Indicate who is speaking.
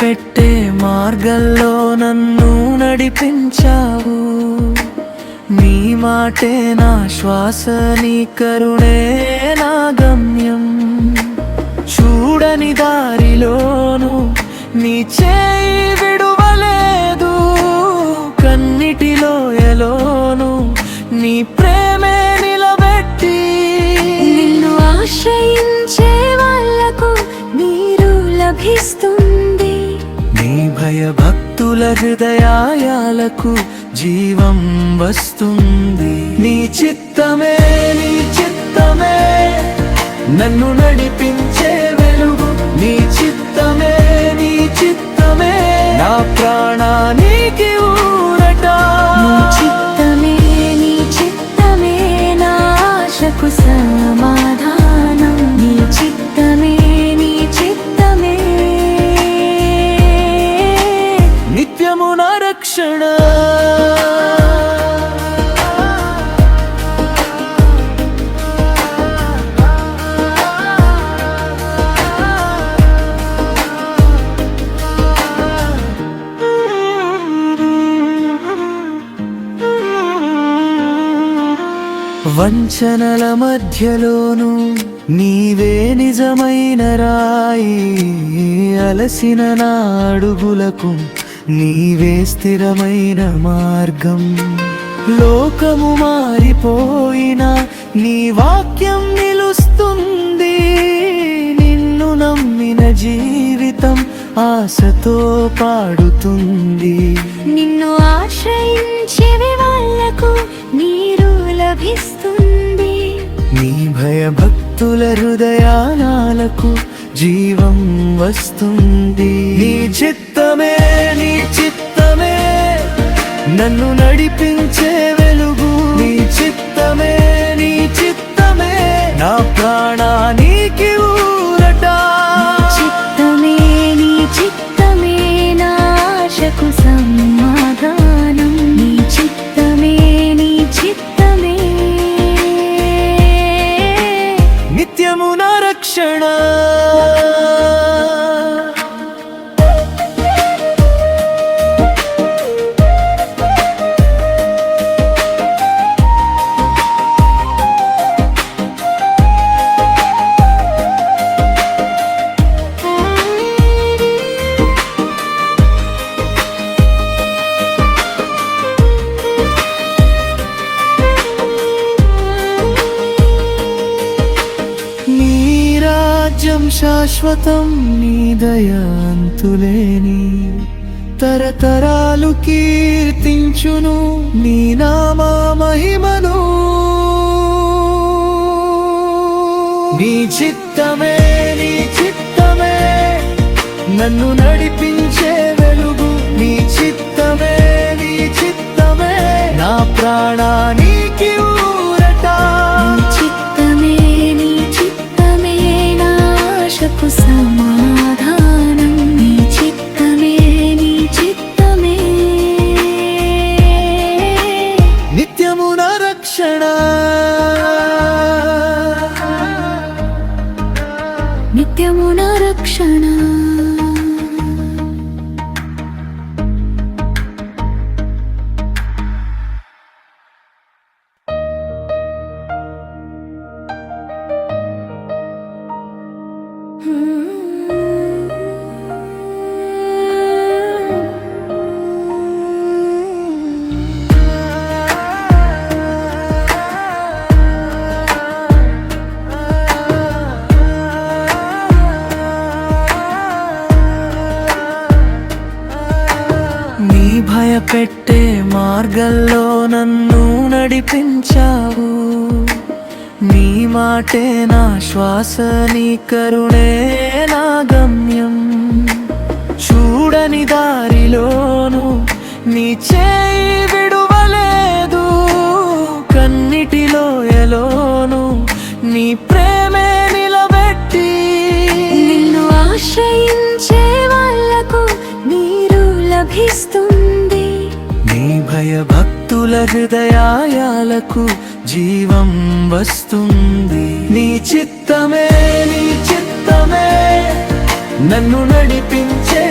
Speaker 1: భయపెట్టే మార్గంలో నన్ను నడిపించావు. నీ మాటే నా శ్వాస, నీ కరుణే నా గమ్యం. చూడని దారిలోను నీ చేయి విడువలేదు, కన్నిటిలోయలోను నీ ప్రేమే నిలబెట్టి.
Speaker 2: నిన్ను ఆశ్రయించే వాళ్ళకు నీరు లభిస్తుంది.
Speaker 1: నీ భయభక్తుల హృదయాలకు జీవం వస్తుంది. నీ చిత్తమే నన్ను నడిపించే వెలుగు. నీ చిత్తమే నా ప్రాణానికి ఊరట.
Speaker 2: నీ చిత్తమే నా ఆశకు సమాధానం. నీ చిత్తమే
Speaker 1: నిత్యము నా రక్షణ. వంచనల మధ్యలోను నీవే నిజమైన రాయి. అలసిన నా అడుగులకు నీవే స్థిరమైన మార్గం. లోకము మారిపోయినా నీ వాక్యం నిలుస్తుంది. నిన్ను నమ్మిన జీవితం ఆశతో పాడుతుంది.
Speaker 2: నిన్ను ఆశ్రయించే వాళ్ళకు నీరు లభిస్తుంది.
Speaker 1: నీ భయభక్తుల హృదయాలకు జీవం వస్తుంది. నీ చిత్తమే నన్ను నడిపించే వెలుగు. నీ చిత్తమే నా ప్రాణానికి ఊరట.
Speaker 2: నీ చిత్తమే నా ఆశకు సమాధానం. నీ చిత్తమే
Speaker 1: నిత్యము నా రక్షణ. శాశ్వతం, నీ దయ అంతులేని. తరతరాలు కీర్తించును నీ నామ మహిమను. నీ చిత్తమే నన్ను నడిపించే వెలుగు. నీ చిత్తమే నా ప్రాణానికి ఊరట.
Speaker 2: సమాధానం. నీ చిత్తమే
Speaker 1: నిత్యము నా రక్షణ.
Speaker 2: నిత్యము నా రక్షణ.
Speaker 1: భయపెట్టే మార్గంలో నన్ను నడిపించావు. నీ మాటే నా శ్వాస, నీ కరుణే నా గమ్యం. చూడని దారిలోను నీ చేయి విడువలేదు, కన్నిటిలోయలోను నీ ప్రేమే నిలబెట్టి.
Speaker 2: నిన్ను ఆశ్రయించే వాళ్ళకు నీరు లభిస్తుంది.
Speaker 1: నీ భయభక్తుల హృదయాలకు జీవం వస్తుంది. నీ చిత్తమే నన్ను నడిపించే